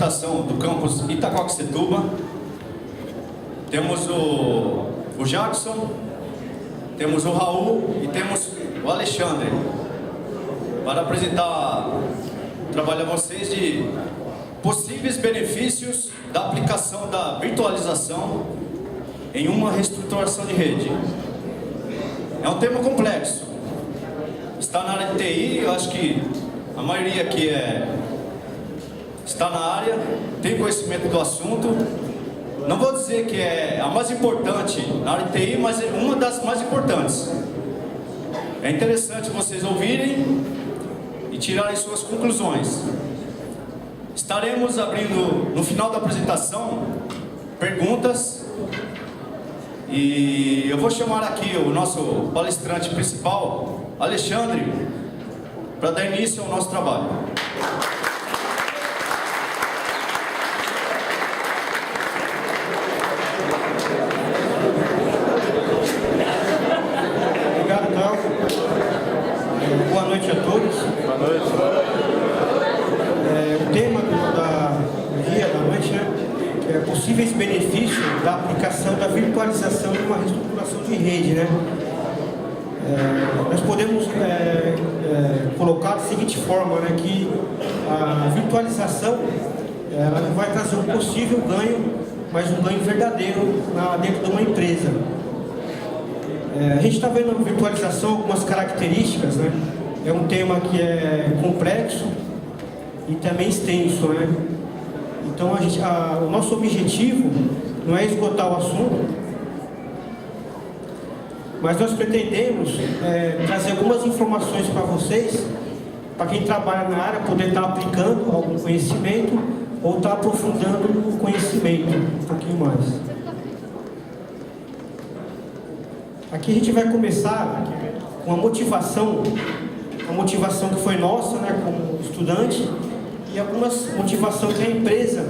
representação do campus Itaquaquecetuba. Temos o Jackson, temos o Raul e temos o Alexandre, para apresentar, trabalho a vocês de possíveis benefícios da aplicação da virtualização em uma reestruturação de rede. É um tema complexo, está na área de TI, eu acho que a maioria aqui está na área, tem conhecimento do assunto. Não vou dizer que é a mais importante na área de TI, mas é uma das mais importantes. É interessante vocês ouvirem e tirarem suas conclusões. Estaremos abrindo, no final da apresentação, perguntas. E eu vou chamar aqui o nosso palestrante principal, Alexandre, para dar início ao nosso trabalho. Obrigado, Cláudio. Boa noite a todos. Boa noite. O tema do dia, da noite, né, é possíveis benefícios da aplicação da virtualização em uma reestruturação de rede, né? Nós podemos colocar da seguinte forma, né, que a virtualização ela não vai trazer um possível ganho, mas um ganho verdadeiro dentro de uma empresa. A gente está vendo na virtualização algumas características, né? É um tema que é complexo e também extenso, né? Então o nosso objetivo não é esgotar o assunto, mas nós pretendemos trazer algumas informações para vocês, para quem trabalha na área poder estar aplicando algum conhecimento ou estar aprofundando o conhecimento um pouquinho mais. Aqui a gente vai começar com a motivação que foi nossa, né, como estudante, e algumas motivações que a empresa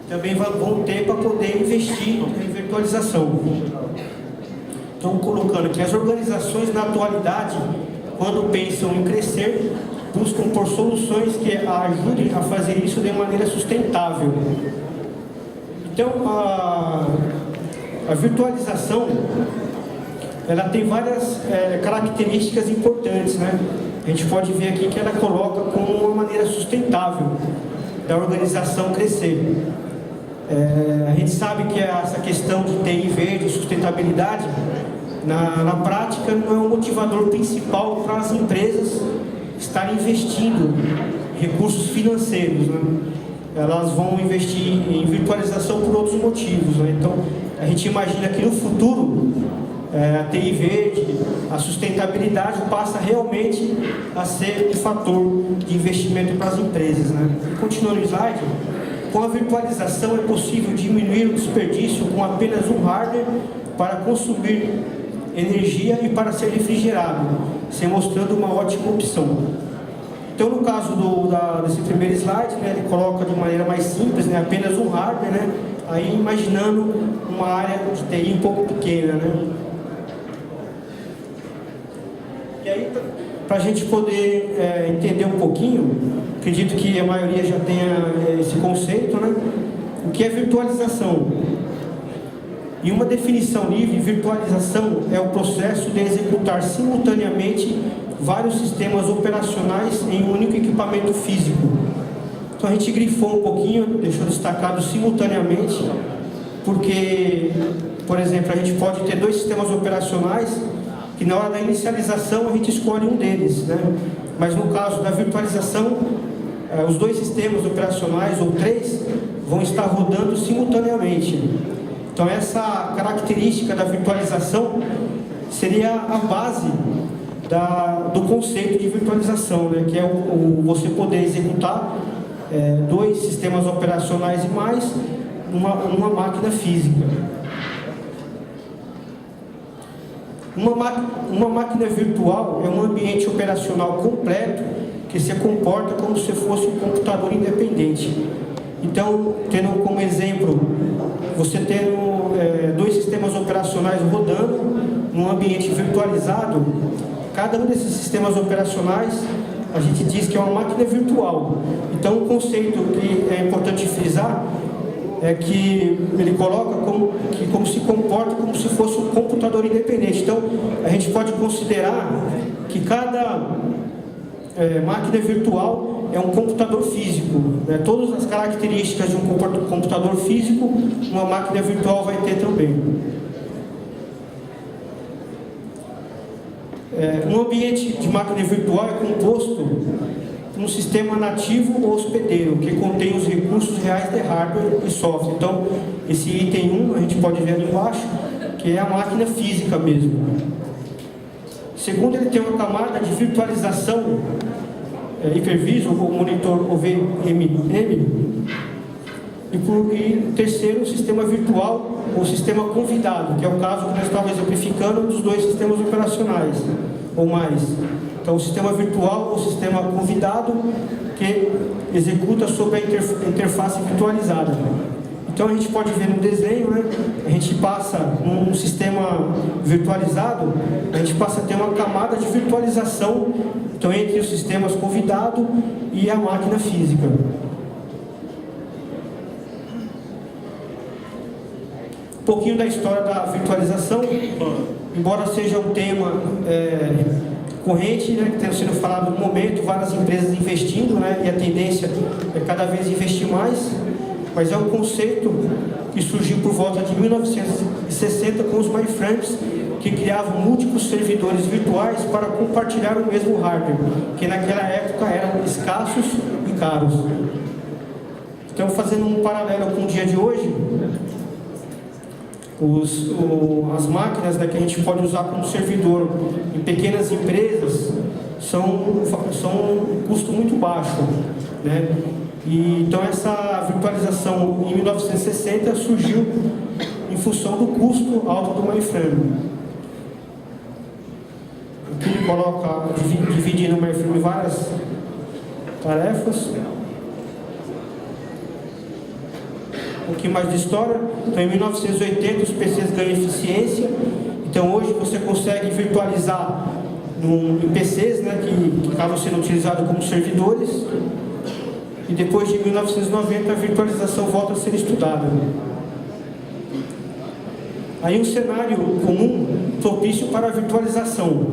também vão ter para poder investir em virtualização. Então, colocando que as organizações na atualidade, quando pensam em crescer, buscam por soluções que ajudem a fazer isso de maneira sustentável. Então, a virtualização ela tem várias características importantes, né? A gente pode ver aqui que ela coloca como uma maneira sustentável da organização crescer. A gente sabe que essa questão de TI verde, sustentabilidade, na prática não é um motivador principal para as empresas estarem investindo recursos financeiros, né? Elas vão investir em virtualização por outros motivos, né? Então, a gente imagina que no futuro a TI verde, a sustentabilidade passa realmente a ser um fator de investimento para as empresas, né? E continuando o slide, com a virtualização é possível diminuir o desperdício com apenas um hardware para consumir energia e para ser refrigerado, se mostrando uma ótima opção. Então, no caso desse primeiro slide, né, ele coloca de maneira mais simples, né, apenas um hardware, né, aí imaginando uma área de TI um pouco pequena, né. E aí, para a gente poder entender um pouquinho, acredito que a maioria já tenha esse conceito, né? O que é virtualização? Em uma definição livre, virtualização é o processo de executar simultaneamente vários sistemas operacionais em um único equipamento físico. Então a gente grifou um pouquinho, deixou destacado simultaneamente, porque, por exemplo, a gente pode ter dois sistemas operacionais que na hora da inicialização a gente escolhe um deles, né? Mas no caso da virtualização, os dois sistemas operacionais ou três vão estar rodando simultaneamente. Então essa característica da virtualização seria a base do conceito de virtualização, né? Que é você poder executar dois sistemas operacionais e mais numa máquina física. Uma máquina virtual é um ambiente operacional completo que se comporta como se fosse um computador independente. Então, tendo como exemplo, você tendo dois sistemas operacionais rodando num ambiente virtualizado, cada um desses sistemas operacionais a gente diz que é uma máquina virtual. Então, o conceito que é importante frisar é que ele coloca como se comporta como se fosse um computador independente. Então, a gente pode considerar que cada máquina virtual é um computador físico, né? Todas as características de um computador físico, uma máquina virtual vai ter também. Um ambiente de máquina virtual é composto por um sistema nativo ou hospedeiro, que contém os recursos reais de hardware e software. Então, esse item 1, a gente pode ver ali embaixo, que é a máquina física mesmo. Segundo, ele tem uma camada de virtualização, hipervisor ou monitor OVMM. E terceiro, o sistema virtual ou sistema convidado, que é o caso que nós estávamos exemplificando dos dois sistemas operacionais, ou mais. Então, o sistema virtual ou sistema convidado, que executa sobre a interface virtualizada. Então, a gente pode ver no desenho, né? A gente passa num sistema virtualizado, a gente passa a ter uma camada de virtualização, então, entre os sistemas convidado e a máquina física. Um pouquinho da história da virtualização, embora seja um tema corrente, né, que está sendo falado no momento, várias empresas investindo, né, e a tendência é cada vez investir mais, mas é um conceito que surgiu por volta de 1960 com os mainframes, que criavam múltiplos servidores virtuais para compartilhar o mesmo hardware, que naquela época eram escassos e caros. Então, fazendo um paralelo com o dia de hoje, as máquinas, né, que a gente pode usar como servidor em pequenas empresas são um custo muito baixo, né? E então essa virtualização em 1960 surgiu em função do custo alto do mainframe. Aqui ele coloca, dividindo o mainframe em várias tarefas. Um pouquinho mais de história. Então, em 1980 os PCs ganham eficiência. Então, hoje você consegue virtualizar em PCs, né, que estavam sendo utilizados como servidores. E depois de 1990 a virtualização volta a ser estudada. Aí um cenário comum propício para a virtualização.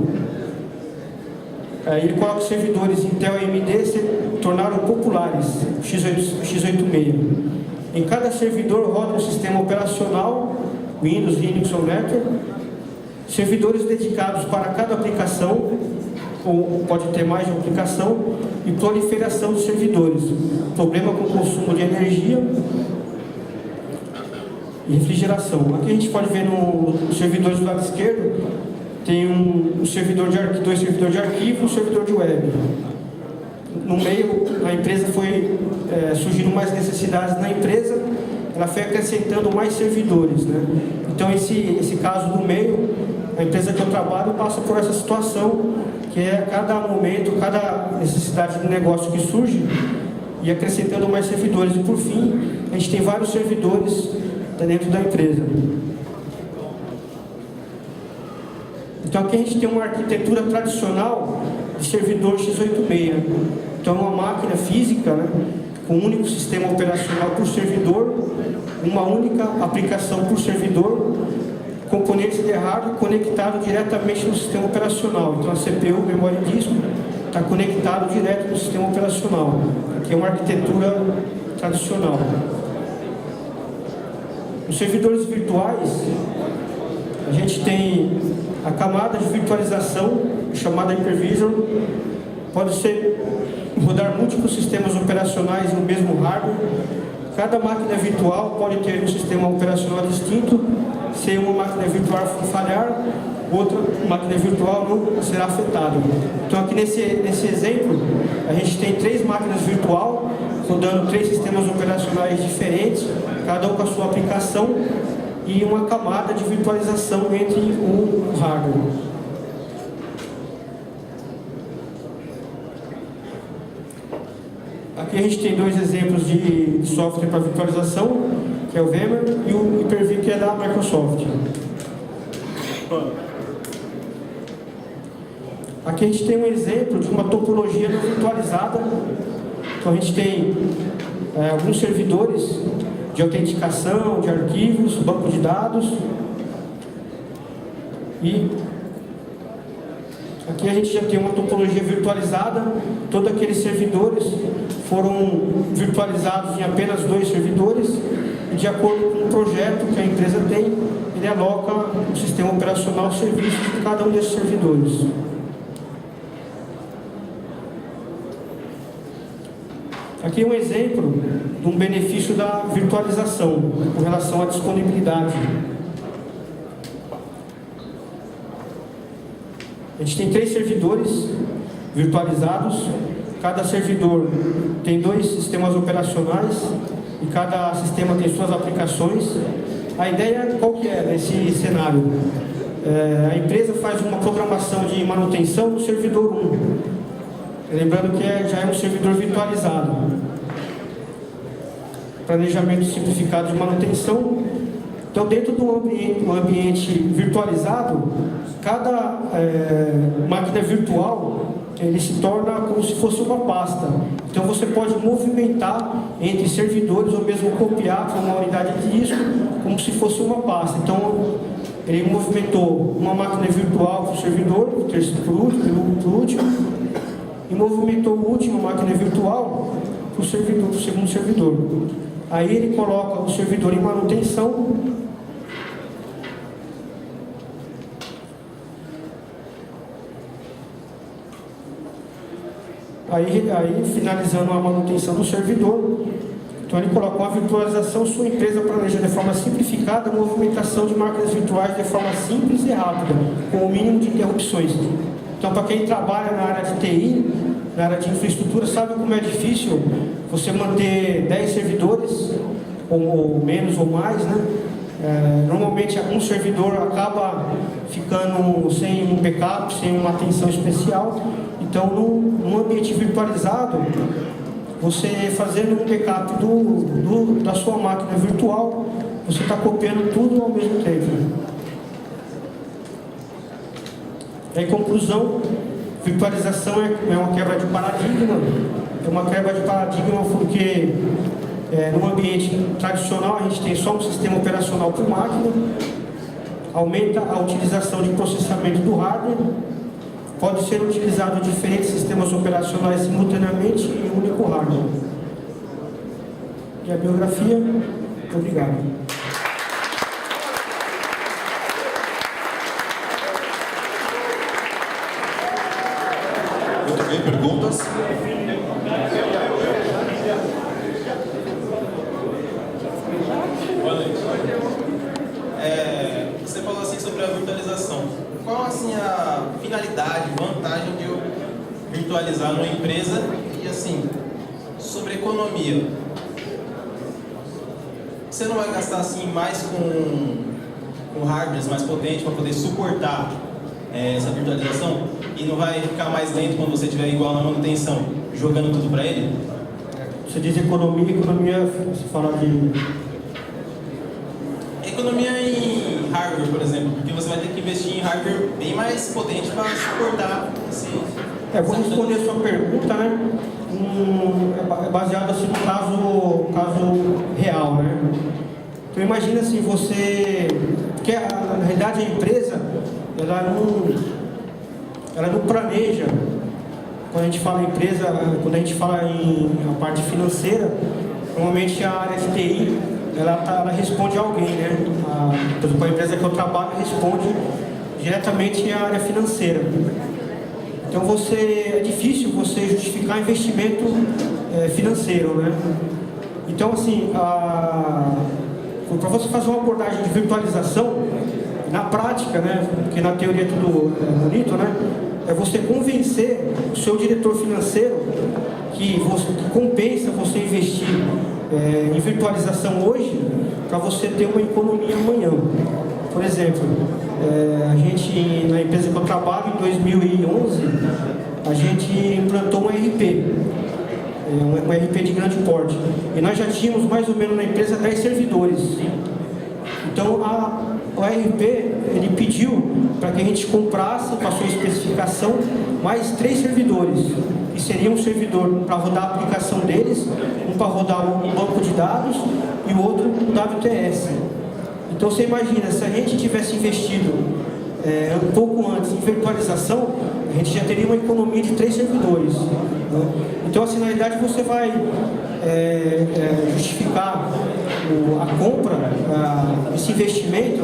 Aí ele coloca os servidores Intel e AMD se tornaram populares, x86. Em cada servidor roda um sistema operacional, Windows, Linux ou Network, servidores dedicados para cada aplicação, ou pode ter mais de uma aplicação, e proliferação dos servidores, problema com o consumo de energia e refrigeração. Aqui a gente pode ver nos servidores do lado esquerdo, tem dois servidores de arquivo e um servidor de web. No meio, a empresa foi surgindo mais necessidades na empresa, ela foi acrescentando mais servidores, né? Então, esse caso do meio, a empresa que eu trabalho passa por essa situação, que é a cada momento, cada necessidade de negócio que surge, e acrescentando mais servidores. E, por fim, a gente tem vários servidores dentro da empresa. Então, aqui a gente tem uma arquitetura tradicional de servidor x86. Então, uma máquina física, né, com um único sistema operacional por servidor, uma única aplicação por servidor, componentes de hardware conectados diretamente no sistema operacional. Então, a CPU, memória e disco, está conectado direto no sistema operacional, que é uma arquitetura tradicional. Nos servidores virtuais, a gente tem a camada de virtualização, chamada Hypervisor, pode rodar múltiplos sistemas operacionais no mesmo hardware. Cada máquina virtual pode ter um sistema operacional distinto. Se uma máquina virtual falhar, outra máquina virtual não será afetada. Então, aqui nesse exemplo, a gente tem 3 máquinas virtuais rodando 3 sistemas operacionais diferentes, cada um com a sua aplicação, e uma camada de virtualização entre o hardware. Aqui a gente tem 2 exemplos de software para virtualização, que é o VMware, e o Hyper-V, que é da Microsoft. Aqui a gente tem um exemplo de uma topologia não virtualizada. Então a gente tem alguns servidores de autenticação, de arquivos, banco de dados. E aqui a gente já tem uma topologia virtualizada. Todos aqueles servidores foram virtualizados em apenas 2 servidores. E de acordo com o projeto que a empresa tem, ele aloca o sistema operacional ao serviço de cada um desses servidores. Aqui é um exemplo de um benefício da virtualização com relação à disponibilidade. A gente tem 3 servidores virtualizados. Cada servidor tem 2 sistemas operacionais e cada sistema tem suas aplicações. A ideia qual que é nesse cenário? A empresa faz uma programação de manutenção no servidor 1. Lembrando que já é um servidor virtualizado. Planejamento simplificado de manutenção. Então, dentro do ambiente virtualizado, cada máquina virtual ele se torna como se fosse uma pasta. Então, você pode movimentar entre servidores ou mesmo copiar para uma unidade de disco como se fosse uma pasta. Então, ele movimentou uma máquina virtual para o servidor, por último, e movimentou a última máquina virtual para o segundo servidor. Aí ele coloca o servidor em manutenção. Aí finalizando a manutenção do servidor, então ele coloca uma virtualização. Sua empresa planeja de forma simplificada a movimentação de máquinas virtuais de forma simples e rápida, com o mínimo de interrupções. Então, para quem trabalha na área de TI, na área de infraestrutura, sabe como é difícil você manter 10 servidores, ou menos ou mais, né? Normalmente, um servidor acaba ficando sem um backup, sem uma atenção especial. Então, num ambiente virtualizado, você fazendo um backup da sua máquina virtual, você está copiando tudo ao mesmo tempo. Em conclusão, virtualização é uma quebra de paradigma. É uma quebra de paradigma porque no ambiente tradicional a gente tem só um sistema operacional por máquina, aumenta a utilização de processamento do hardware, pode ser utilizado diferentes sistemas operacionais simultaneamente em um único hardware. E a biografia, muito obrigado. Perguntas? Você falou assim sobre a virtualização. Qual assim a finalidade, vantagem de eu virtualizar numa empresa e assim sobre economia? Você não vai gastar assim mais com hardwares mais potentes para poder suportar essa virtualização? E não vai ficar mais lento quando você estiver igual na manutenção, jogando tudo para ele? Você diz economia, você fala de... Economia em hardware, por exemplo, porque você vai ter que investir em hardware bem mais potente para suportar esse... vou responder a sua pergunta, né? Baseado assim no caso real, né? Então imagina assim, porque na realidade a empresa, ela não planeja. Quando a gente fala empresa, quando a gente fala em a parte financeira, normalmente a área de TI, ela responde a alguém, né? Por exemplo, a empresa que eu trabalho responde diretamente à área financeira. Então é difícil você justificar investimento financeiro, né? Então assim, para você fazer uma abordagem de virtualização, na prática, né? Porque na teoria é tudo bonito, né? É você convencer o seu diretor financeiro que compensa você investir em virtualização hoje para você ter uma economia amanhã. Por exemplo, a gente, na empresa que eu trabalho, em 2011, a gente implantou um ERP, um ERP de grande porte. E nós já tínhamos mais ou menos na empresa 10 servidores. Então, o RP ele pediu para que a gente comprasse, com a sua especificação, mais 3 servidores, que seria um servidor para rodar a aplicação deles, um para rodar um banco de dados e o outro um WTS. Então você imagina, se a gente tivesse investido um pouco antes em virtualização, a gente já teria uma economia de 3 servidores. Né? Então, assim, na realidade, você vai justificar a compra, esse investimento,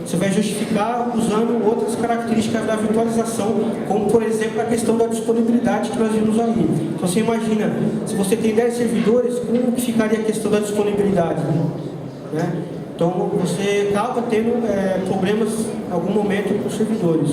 você vai justificar usando outras características da virtualização, como, por exemplo, a questão da disponibilidade que nós vimos aí. Então, você imagina, se você tem 10 servidores, como que ficaria a questão da disponibilidade? Né? Então, você acaba tendo problemas em algum momento com os servidores.